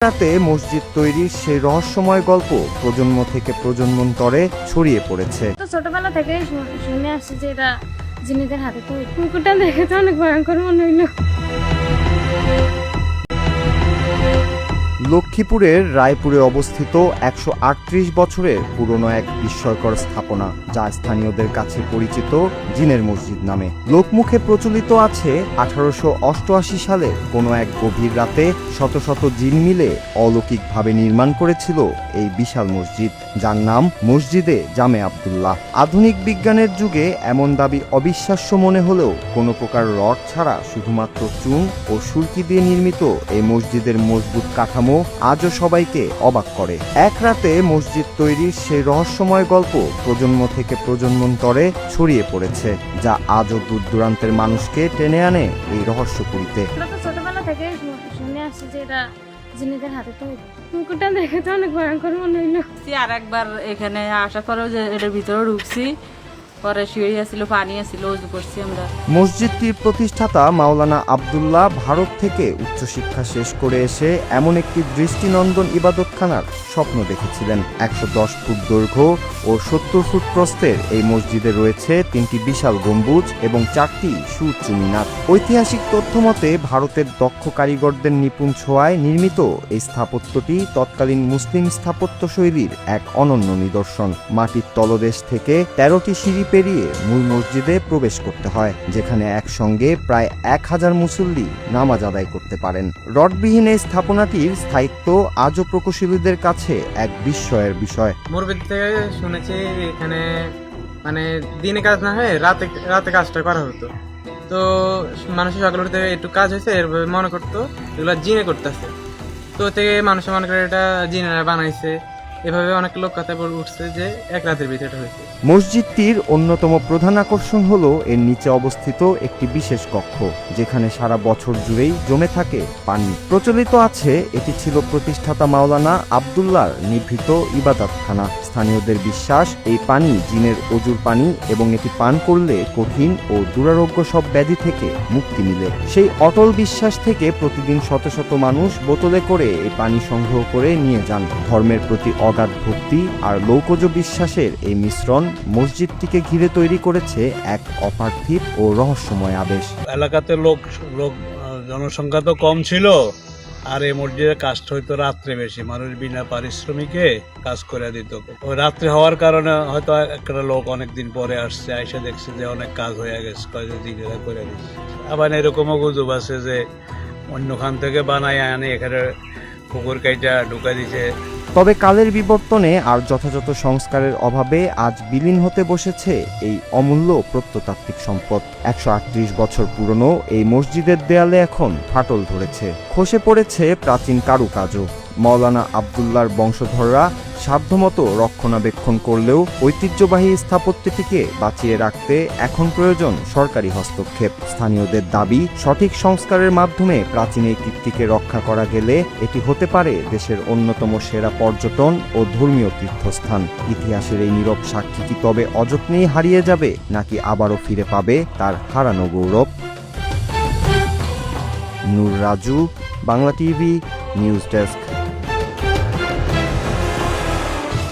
রাতে মসজিদ তৈরির সেই রহস্যময় গল্প প্রজন্ম থেকে প্রজন্মান্তরে ছড়িয়ে পড়েছে। তো ছোটবেলা থেকে শুনে আসছি যে এটা জিনেদের হাতে তৈরি। পুকুরটা দেখে তো অনেক ভয়ঙ্কর মনে হইলো। লক্ষ্মীপুরের রায়পুরে অবস্থিত ১৩৮ বছরের পুরনো এক বিস্ময়কর স্থাপনা, যা স্থানীয়দের কাছে পরিচিত জিনের মসজিদ নামে। লোকমুখে প্রচলিত আছে ১৮৮৮ সালে কোনো এক গভীর রাতে শত শত জিন মিলে অলৌকিকভাবে নির্মাণ করেছিল এই বিশাল মসজিদ, যার নাম মসজিদে জামে আবদুল্লাহ। আধুনিক বিজ্ঞানের যুগে এমন দাবি অবিশ্বাস্য মনে হলেও কোনো প্রকার রড ছাড়া শুধুমাত্র চুন ও সুরকি দিয়ে নির্মিত এই মসজিদের মজবুত কাঠামো আজও সবাইকে অবাক করে। এক রাতে মসজিদ তৈরির সেই রহস্যময় গল্প প্রজন্ম থেকে প্রজন্মান্তরে ছড়িয়ে পড়েছে, যা আজও দূর দূরান্তের মানুষকে টেনে আনে এই রহস্যপুরীতে। আমরা তো ছোটবেলা থেকে শুনে আসছি যে এটা জিনেদের হাতে তৈরি। পুকুরটা দেখে তো অনেক ভয়ঙ্কর মনে হইলো। আর একবার এখানে আসার পরেও যে এটার ভিতরে ঢুকছি, পরে সিঁড়ি আসছিল, পানি আসছিল, ওজু করছি আমরা। মসজিদটির প্রতিষ্ঠাতা মাওলানা আবদুল্লাহ ভারত থেকে উচ্চশিক্ষা শেষ করে এসে এমন একটি দৃষ্টিনন্দন ইবাদতখানার স্বপ্ন দেখেছিলেন। ১১০ ফুট দৈর্ঘ্য ও ৭০ ফুট প্রস্থের এই মসজিদে রয়েছে ৩টি বিশাল গম্বুজ এবং ৪টি সুউচ্চ মিনার। ঐতিহাসিক তথ্য মতে ভারতের দক্ষ কারিগরদের নিপুণ ছোঁয়ায় নির্মিত এই স্থাপত্যটি তৎকালীন মুসলিম স্থাপত্য শৈলীর এক অনন্য নিদর্শন। মাটির তলদেশ থেকে ১৩টি সিঁড়ি পেরিয়ে মূল মসজিদে প্রবেশ করতে হয়, যেখানে একসঙ্গে প্রায় ১,০০০ মুসল্লি নামাজ আদায় করতে পারেন। রডবিহীন এই স্থাপনাটির স্থায়িত্ব আজও প্রকৌশলীদের কাছে এক বিস্ময়ের বিষয়। মুরব্বি থেকে শুনেছি এখানে মানে দিনে কাজ না হয়ে রাতে কাজটা করা হতো। তো মানুষের সকাল উঠতে একটু কাজ হয়েছে, এরভাবে মনে করতো এগুলো জিনে করতেছে। তো থেকে মানুষের মনে করে এটা জিনেরা বানাইছে। এভাবে অনেক লোক কথা বলে উঠছে যে এক রাতের ভিতরে হয়েছে। মসজিদটির অন্যতম প্রধান আকর্ষণ হলো এর নিচে অবস্থিত একটি বিশেষ কক্ষ, যেখানে সারা বছর জুড়েই জমে থাকে পানি। প্রচলিত আছে এটি ছিল প্রতিষ্ঠাতা মাওলানা আবদুল্লাহর নিভৃত ইবাদতখানা। স্থানীয়দের বিশ্বাস এই পানি জিনের অজুর পানি এবং এটি পান করলে কঠিন ও দুরারোগ্য সব ব্যাধি থেকে মুক্তি মিলে। সেই অটল বিশ্বাস থেকে প্রতিদিন শত শত মানুষ বোতলে করে এই পানি সংগ্রহ করে নিয়ে যান। ধর্মের প্রতি অগাধ ভক্তি আর লৌকজ বিশ্বাসের এই মিশ্রণ মসজিদটিকে ঘিরে তৈরি করেছে এক অপার্থিব ও রহস্যময় আবেশ। এলাকাতে লোক জনসংখ্যা তো কম ছিল, আর এই মসজিদের কাজটা হয়তো রাত্রে বেশি, মানুষ বিনা পারিশ্রমিকে কাজ করে দিত। ওই রাত্রে হওয়ার কারণে হয়তো একটা লোক অনেকদিন পরে আসছে, এসে দেখছে যে অনেক কাজ হয়ে গেছে, দিনেরা করে দিচ্ছে। আবার এরকমও গুজব আছে যে অন্যখান থেকে বানায় আনে এখানে পুকুর কাইটা ঢুকা দিছে। তবে কালের বিবর্তনে আর যথাযথ সংস্কারের অভাবে আজ বিলীন হতে বসেছে এই অমূল্য প্রত্নতাত্ত্বিক সম্পদ। ১৩৮ বছর পুরনো এই মসজিদের দেয়ালে এখন ফাটল ধরেছে, খসে পড়েছে প্রাচীন কারুকাজও। মাওলানা আবদুল্লাহর বংশধররা সাধ্যমতো রক্ষণাবেক্ষণ করলেও ঐতিহ্যবাহী স্থাপত্যটিকে বাঁচিয়ে রাখতে এখন প্রয়োজন সরকারি হস্তক্ষেপ। স্থানীয়দের দাবি, সঠিক সংস্কারের মাধ্যমে প্রাচীন এই কীর্তিকে রক্ষা করা গেলে এটি হতে পারে দেশের অন্যতম সেরা পর্যটন ও ধর্মীয় তীর্থস্থান। ইতিহাসের এই নীরব সাক্ষী কি তবে অযত্নেই হারিয়ে যাবে, নাকি আবারও ফিরে পাবে তার হারানো গৌরব? Noor Raju, Bangla TV, news desk.